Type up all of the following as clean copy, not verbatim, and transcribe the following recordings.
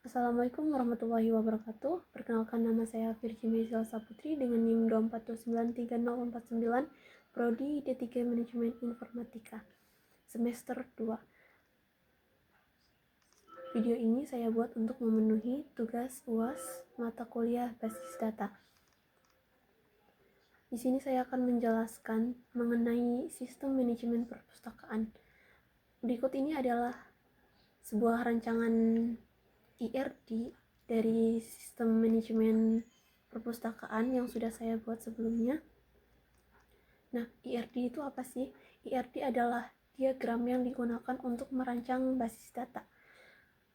Assalamualaikum warahmatullahi wabarakatuh. Perkenalkan, nama saya Virginia Silsa Putri dengan NIM 24293049, Prodi D3 Manajemen Informatika, semester 2. Video ini saya buat untuk memenuhi tugas UAS mata kuliah basis data. Di sini saya akan menjelaskan mengenai sistem manajemen perpustakaan. Berikut ini adalah sebuah rancangan IRD dari sistem manajemen perpustakaan yang sudah saya buat sebelumnya. Nah, IRD itu apa sih? IRD adalah diagram yang digunakan untuk merancang basis data.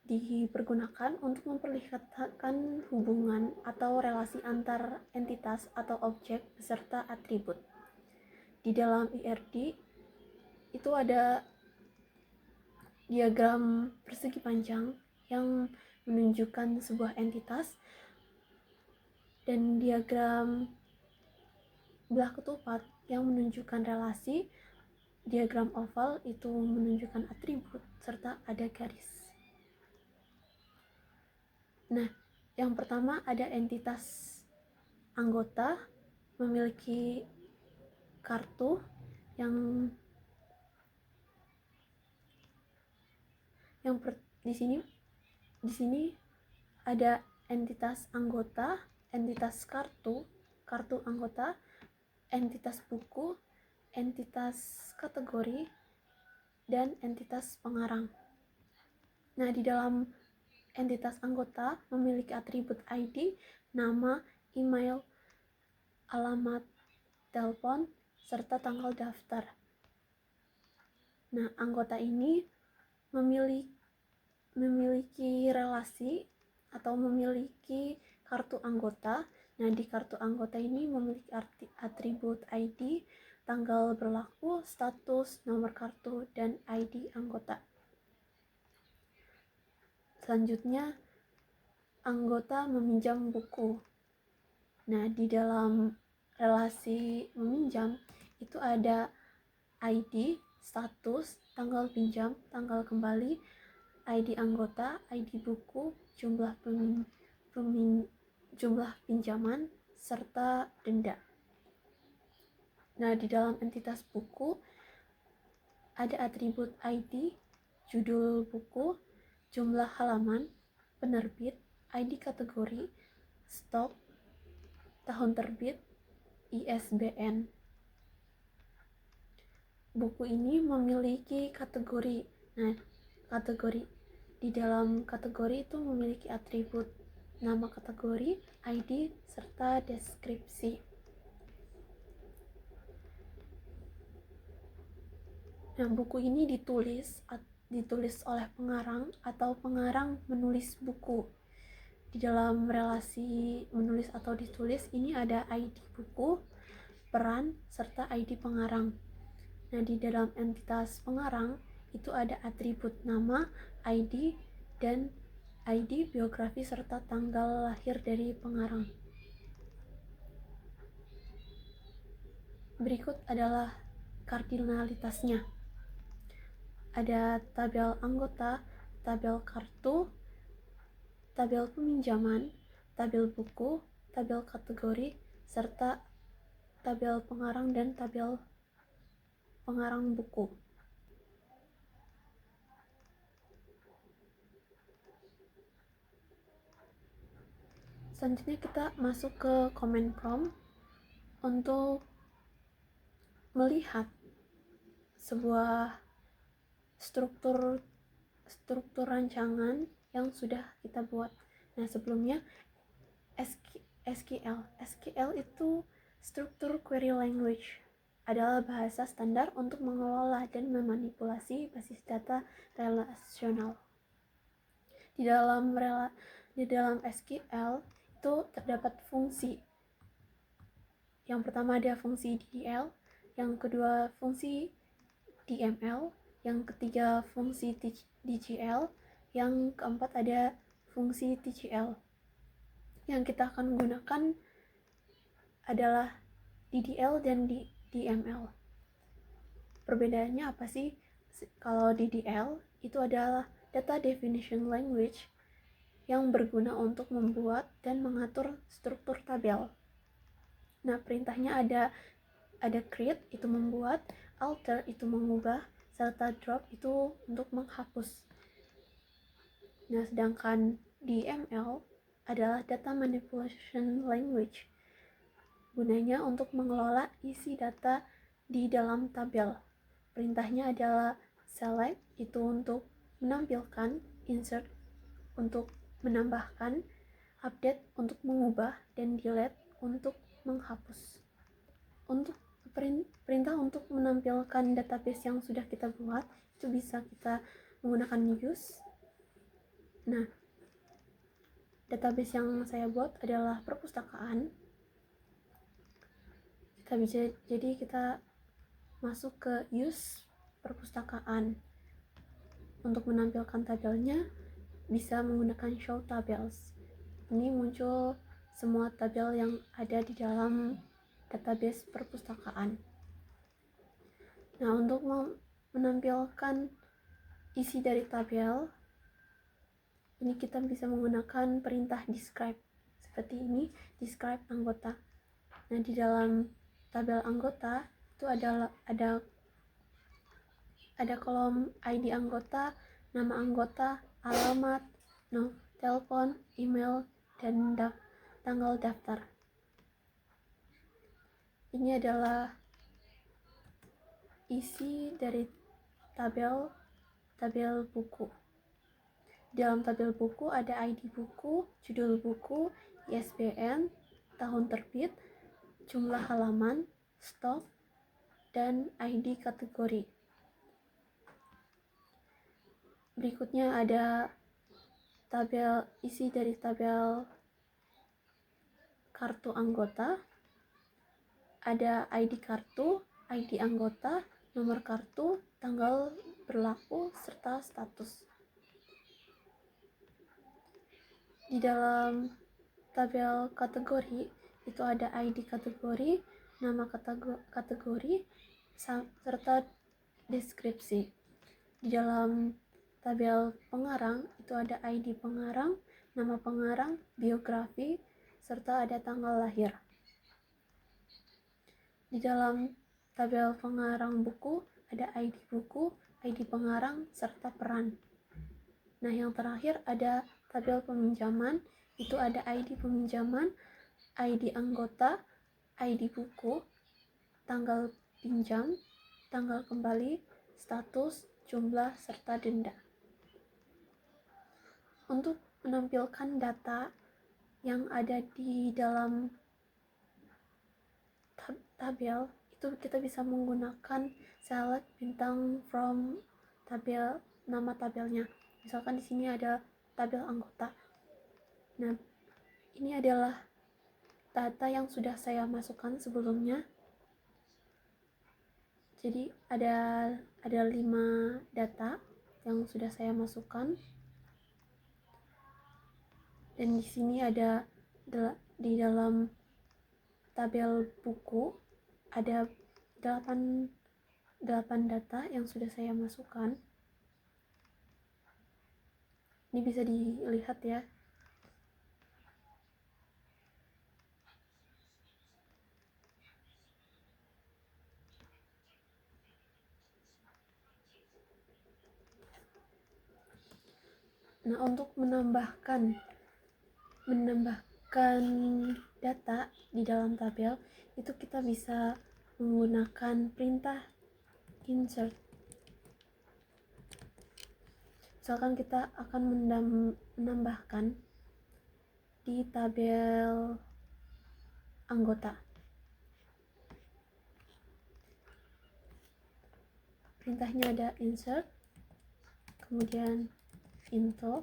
Dipergunakan untuk memperlihatkan hubungan atau relasi antar entitas atau objek beserta atribut. Di dalam IRD itu ada diagram persegi panjang yang menunjukkan sebuah entitas, dan diagram belah ketupat yang menunjukkan relasi. Diagram oval itu menunjukkan atribut serta ada garis. Nah, yang pertama ada entitas anggota memiliki kartu yang di sini ada entitas anggota, entitas kartu anggota, entitas buku, entitas kategori, dan entitas pengarang. Nah, di dalam entitas anggota memiliki atribut ID, nama, email, alamat, telepon, serta tanggal daftar. Nah, anggota ini memiliki relasi atau memiliki kartu anggota. Nah, di kartu anggota ini memiliki atribut ID, tanggal berlaku, status, nomor kartu, dan ID anggota. Selanjutnya, anggota meminjam buku. Nah, di dalam relasi meminjam itu ada ID, status, tanggal pinjam, tanggal kembali, ID anggota, ID buku, jumlah pinjaman, serta denda. Nah, di dalam entitas buku ada atribut ID, judul buku, jumlah halaman, penerbit, ID kategori, stok, tahun terbit, ISBN. Buku ini memiliki kategori. Nah, kategori di dalam kategori itu memiliki atribut nama kategori, ID, serta deskripsi. Nah, buku ini ditulis oleh pengarang atau pengarang menulis buku. Di dalam relasi menulis atau ditulis ini ada ID buku, peran, serta ID pengarang. Nah, di dalam entitas pengarang itu ada atribut nama, ID, dan ID biografi serta tanggal lahir dari pengarang. Berikut adalah kardinalitasnya. Ada tabel anggota, tabel kartu, tabel peminjaman, tabel buku, tabel kategori, serta tabel pengarang dan tabel pengarang buku. Selanjutnya kita masuk ke command prompt untuk melihat sebuah struktur rancangan yang sudah kita buat. Nah, sebelumnya SQL itu struktur query language, adalah bahasa standar untuk mengelola dan memanipulasi basis data relasional. Di dalam SQL itu terdapat fungsi. Yang pertama ada fungsi DDL, yang kedua fungsi DML, yang ketiga fungsi DGL, yang keempat ada fungsi TGL. Yang kita akan gunakan adalah DDL dan DML. Perbedaannya apa sih? Kalau DDL itu adalah Data Definition Language, yang berguna untuk membuat dan mengatur struktur tabel. Nah, perintahnya ada create itu membuat, alter itu mengubah, serta drop itu untuk menghapus. Nah, sedangkan DML adalah data manipulation language. Gunanya untuk mengelola isi data di dalam tabel. Perintahnya adalah select itu untuk menampilkan, insert untuk menambahkan, update untuk mengubah, dan delete untuk menghapus. Untuk perintah untuk menampilkan database yang sudah kita buat itu bisa kita menggunakan use. Nah, database yang saya buat adalah perpustakaan. Jadi kita masuk ke use perpustakaan. Untuk menampilkan tabelnya bisa menggunakan show tables. Ini muncul semua tabel yang ada di dalam database perpustakaan. Nah, untuk menampilkan isi dari tabel, ini kita bisa menggunakan perintah describe. Seperti ini, describe anggota. Nah, di dalam tabel anggota itu ada kolom ID anggota, nama anggota, alamat, telepon, email, dan tanggal daftar. Ini adalah isi dari tabel buku. Dalam tabel buku ada ID buku, judul buku, ISBN, tahun terbit, jumlah halaman, stok, dan ID kategori. Berikutnya ada isi dari tabel kartu anggota. Ada ID kartu, ID anggota, nomor kartu, tanggal berlaku, serta status. Di dalam tabel kategori itu ada ID kategori, nama kategori, serta deskripsi. Di dalam tabel pengarang itu ada ID pengarang, nama pengarang, biografi, serta ada tanggal lahir. Di dalam tabel pengarang buku ada ID buku, ID pengarang, serta peran. Nah, yang terakhir ada tabel peminjaman, itu ada ID peminjaman, ID anggota, ID buku, tanggal pinjam, tanggal kembali, status, jumlah, serta denda. Untuk menampilkan data yang ada di dalam tabel, itu kita bisa menggunakan select bintang from tabel, nama tabelnya. Misalkan di sini ada tabel anggota. Nah, ini adalah data yang sudah saya masukkan sebelumnya. Jadi ada 5 data yang sudah saya masukkan. Dan di sini ada di dalam tabel buku ada 8 data yang sudah saya masukkan. Ini bisa dilihat ya. Nah, untuk menambahkan data di dalam tabel itu kita bisa menggunakan perintah insert. Misalkan kita akan menambahkan di tabel anggota. Perintahnya ada insert, kemudian info,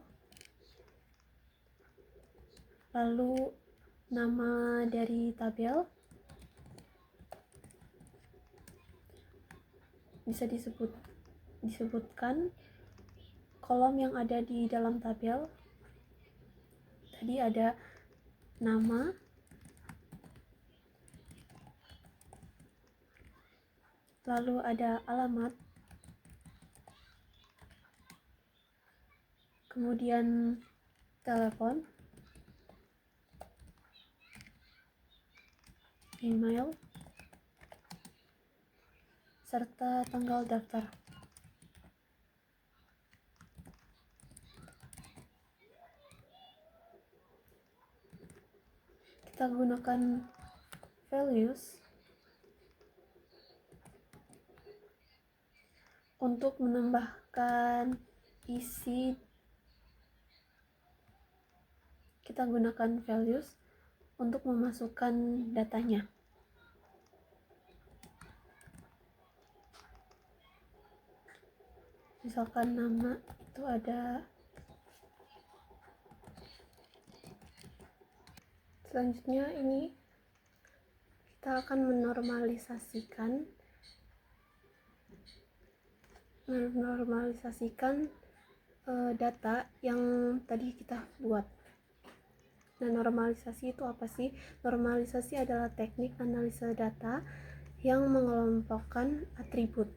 lalu nama dari tabel, bisa disebutkan kolom yang ada di dalam tabel. Tadi ada nama, lalu ada alamat, kemudian telepon, email, serta tanggal daftar. Kita gunakan values untuk menambahkan isi. Kita gunakan values untuk memasukkan datanya. Misalkan nama itu ada. Selanjutnya ini kita akan menormalisasikan data yang tadi kita buat. Nah, normalisasi itu apa sih? Normalisasi adalah teknik analisa data yang mengelompokkan atribut.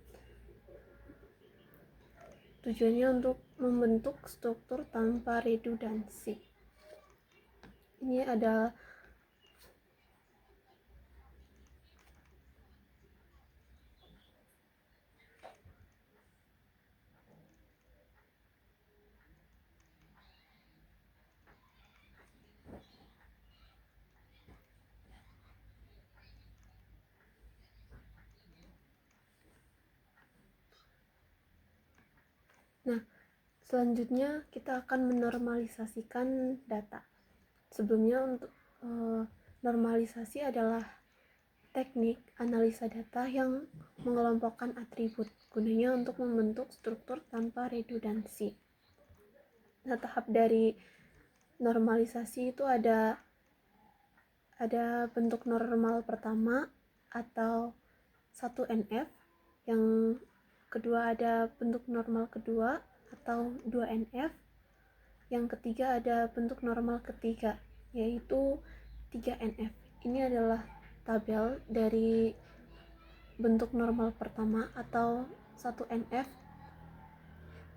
Tujuannya untuk membentuk struktur tanpa redundansi. Ini ada Nah, selanjutnya kita akan menormalisasikan data. Sebelumnya untuk normalisasi adalah teknik analisa data yang mengelompokkan atribut, gunanya untuk membentuk struktur tanpa redundansi. Nah, tahap dari normalisasi itu ada bentuk normal pertama atau 1NF, yang kedua ada bentuk normal kedua atau 2NF, yang ketiga ada bentuk normal ketiga yaitu 3NF. Ini adalah tabel dari bentuk normal pertama atau 1NF.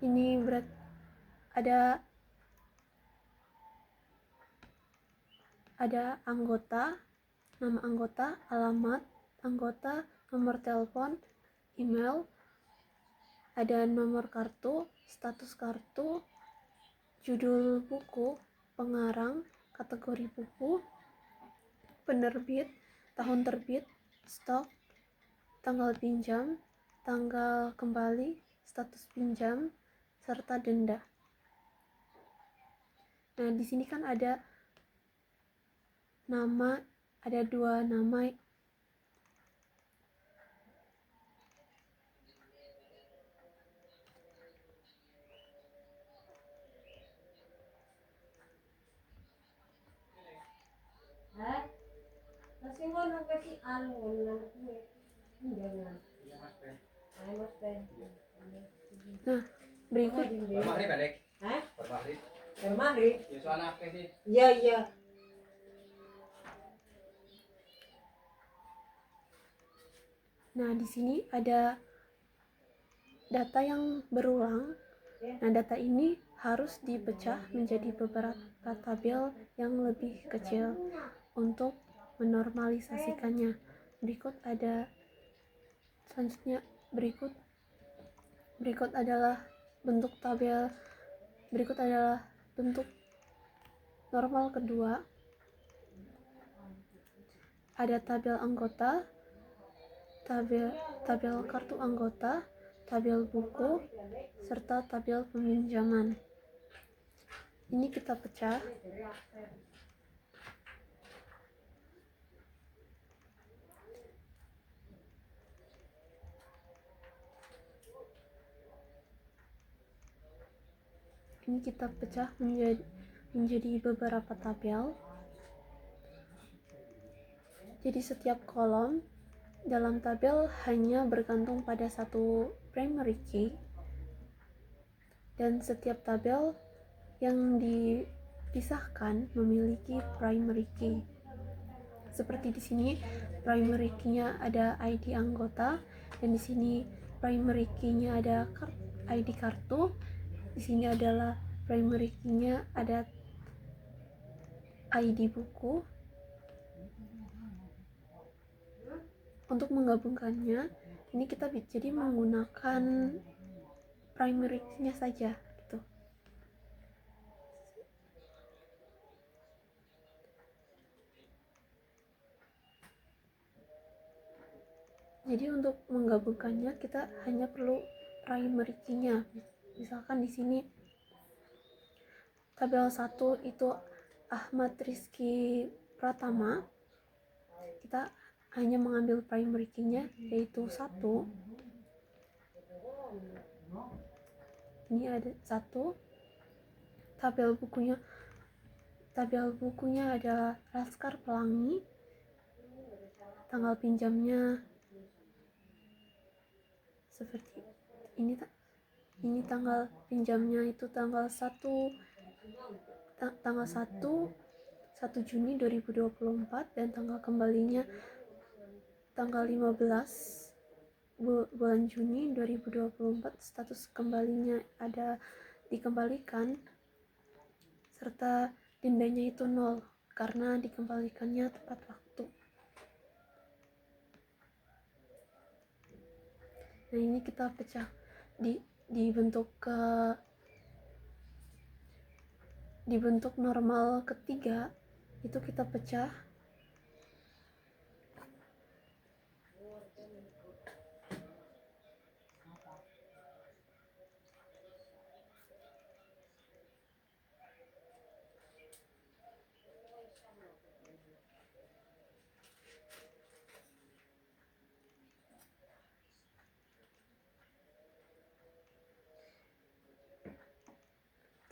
Ini ada anggota, nama anggota, alamat anggota, nomor telepon, email, ada nomor kartu, status kartu, judul buku, pengarang, kategori buku, penerbit, tahun terbit, stok, tanggal pinjam, tanggal kembali, status pinjam, serta denda. Nah, di sini kan ada nama, ada 2 nama. Nah, berikut Iya. Nah, di sini ada data yang berulang. Nah, data ini harus dipecah menjadi beberapa tabel yang lebih kecil untuk menormalisasikannya. Berikut adalah bentuk tabel. Berikut adalah bentuk normal kedua. Ada tabel anggota, tabel kartu anggota, tabel buku, serta tabel peminjaman. Ini kita pecah. Ini kita pecah menjadi beberapa tabel. Jadi setiap kolom dalam tabel hanya bergantung pada satu primary key, dan setiap tabel yang dipisahkan memiliki primary key. Seperti di sini primary key-nya ada ID anggota, dan di sini primary key-nya ada ID kartu. Di sini adalah primary key-nya ada ID buku. Untuk menggabungkannya, ini kita jadi menggunakan primary-nya saja gitu. Jadi untuk menggabungkannya kita hanya perlu primary key-nya. Misalkan di sini tabel 1 itu Ahmad Rizky Pratama. Kita hanya mengambil primary key-nya yaitu 1. Ini ada 1. Tabel bukunya adalah Laskar Pelangi. Tanggal pinjamnya seperti ini. Ini tanggal pinjamnya itu tanggal 1 Juni 2024 dan tanggal kembalinya tanggal 15 bulan Juni 2024. Status kembalinya ada dikembalikan serta dendanya itu 0 karena dikembalikannya tepat waktu. Nah, ini kita pecah dibentuk normal ketiga, itu kita pecah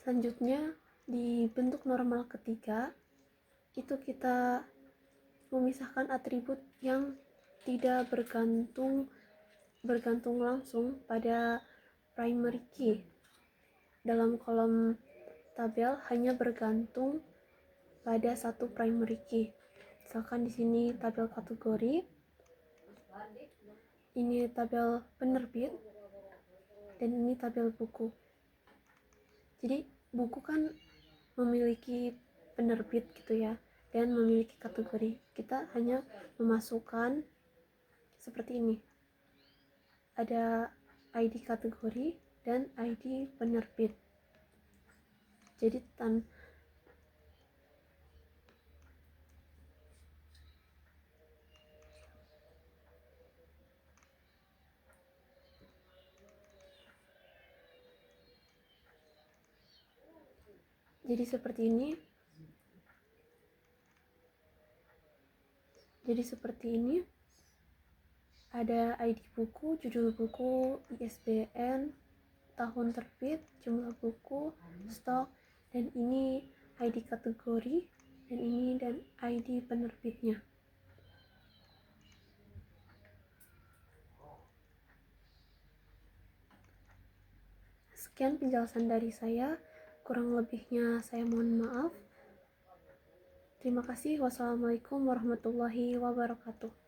selanjutnya. Di bentuk normal ketiga itu kita memisahkan atribut yang tidak bergantung langsung pada primary key. Dalam kolom tabel hanya bergantung pada satu primary key. Misalkan di sini tabel kategori, ini tabel penerbit, dan ini tabel buku. Jadi buku kan memiliki penerbit gitu ya, dan memiliki kategori. Kita hanya memasukkan seperti ini. Ada ID kategori dan ID penerbit. Jadi seperti ini. Ada ID buku, judul buku, ISBN, tahun terbit, jumlah buku, stok, dan ini ID kategori, dan ini dan ID penerbitnya. Sekian penjelasan dari saya, kurang lebihnya saya mohon maaf. Terima kasih. Wassalamualaikum warahmatullahi wabarakatuh.